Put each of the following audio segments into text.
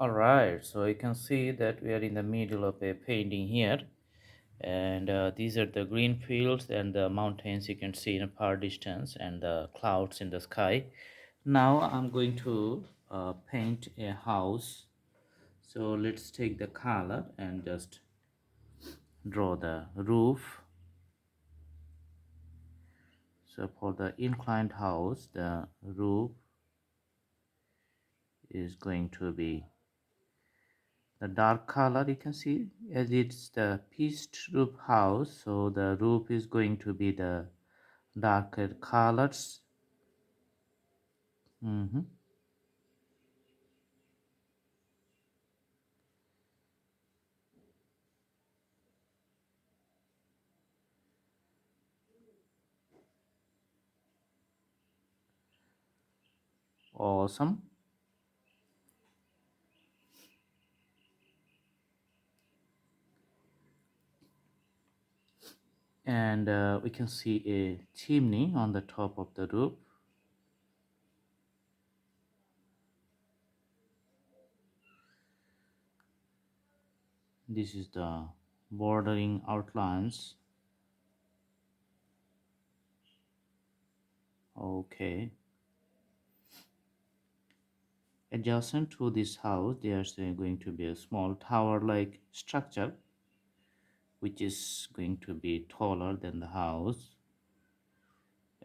Alright, so you can see that we are in the middle of a painting here, and these are the green fields and the mountains you can see in a far distance, and the clouds in the sky. Now I'm going to paint a house. So let's take the color and just draw the roof. So for the inclined house, the roof is going to be the dark color. You can see as it's the pitched roof house, so the roof is going to be the darker colors. Mhm. Awesome. And we can see a chimney on the top of the roof. This is the bordering outlines. Okay. Adjacent to this house, there's going to be a small tower-like structure, which is going to be taller than the house,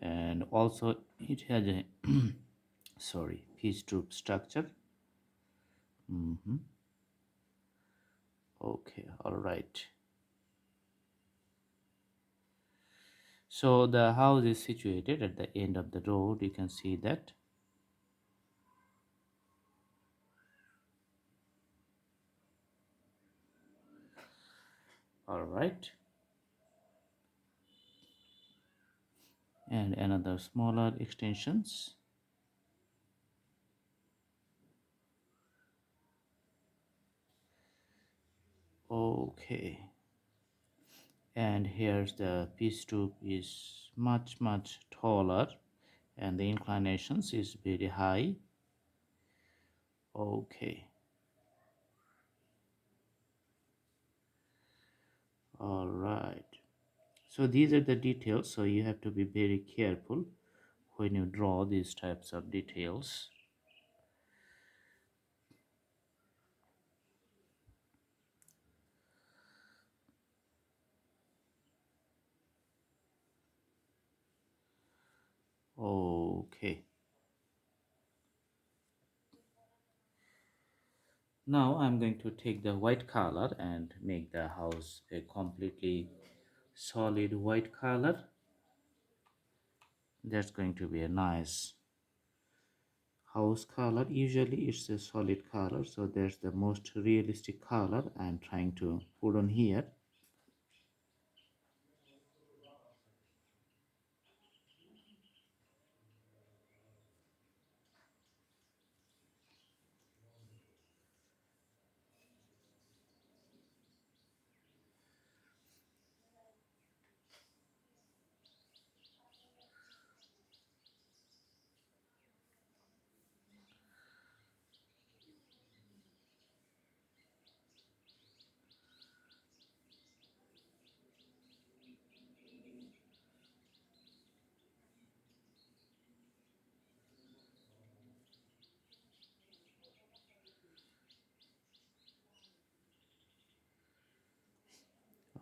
and also it has a sorry, pitched roof structure. Mhm. Okay, all right. So the house is situated at the end of the road. You can see that. All right. And another smaller extensions. Okay. And here's the pitched roof is much taller, and the inclinations is very high. Okay. All right. So these are the details, so you have to be very careful when you draw these types of details. Okay. Now I'm going to take the white color and make the house a completely solid white color. That's going to be a nice house color. Usually it's a solid color, so that's the most realistic color I'm trying to put on here.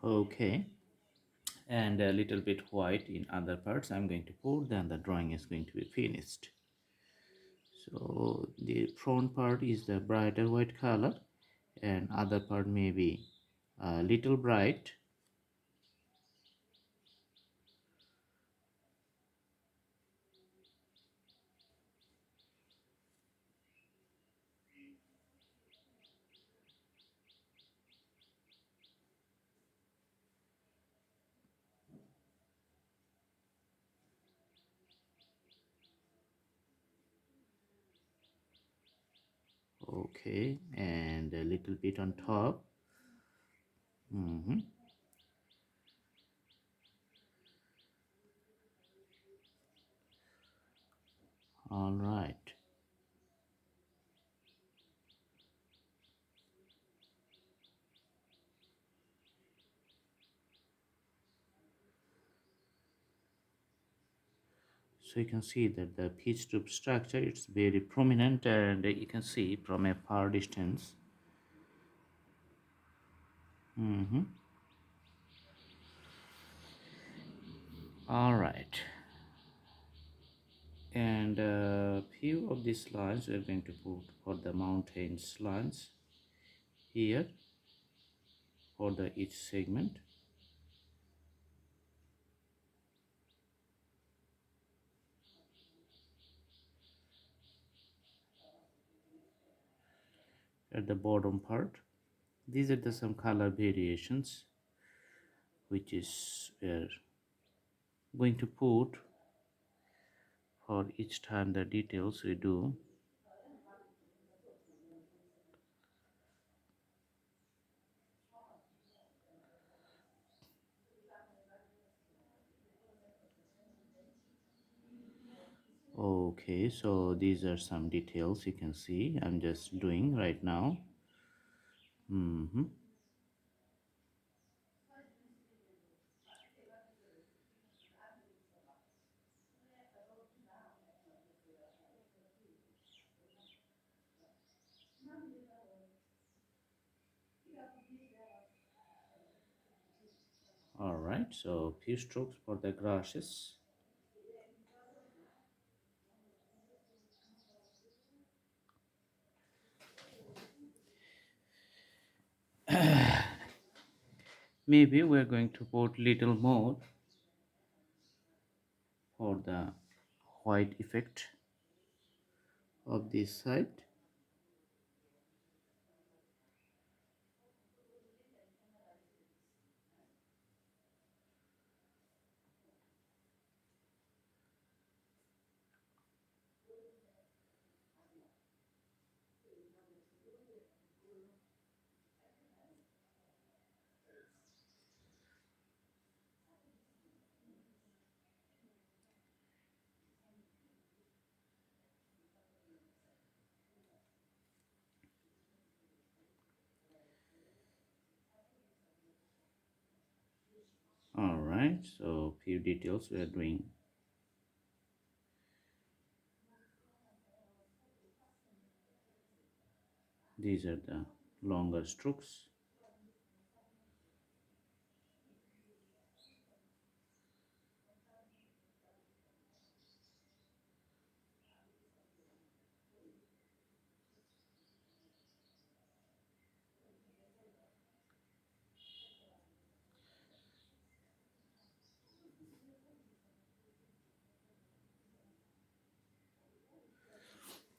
Okay, and a little bit white in other parts I'm going to put, then the drawing is going to be finished. So the front part is the brighter white color, and other part may be a little bright. Okay, and a little bit on top. Mhm. All right. So you can see that the pitch tube structure, it's very prominent, and you can see from a far distance. Mhm. All right, and few of these lines we are going to put for the mountains lines here for the each segment. At the bottom part, these are the some color variations which is we're going to put for each time the details we do. Okay, so these are some details you can see I'm just doing right now. Mm-hmm. All right, so few strokes for the grasses. Maybe we're going to put little more for the white effect of this side. All right, so few details we are doing. These are the longer strokes.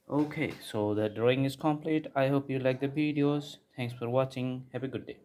Okay, so the drawing is complete. I hope you like the videos. Thanks for watching. Have a good day.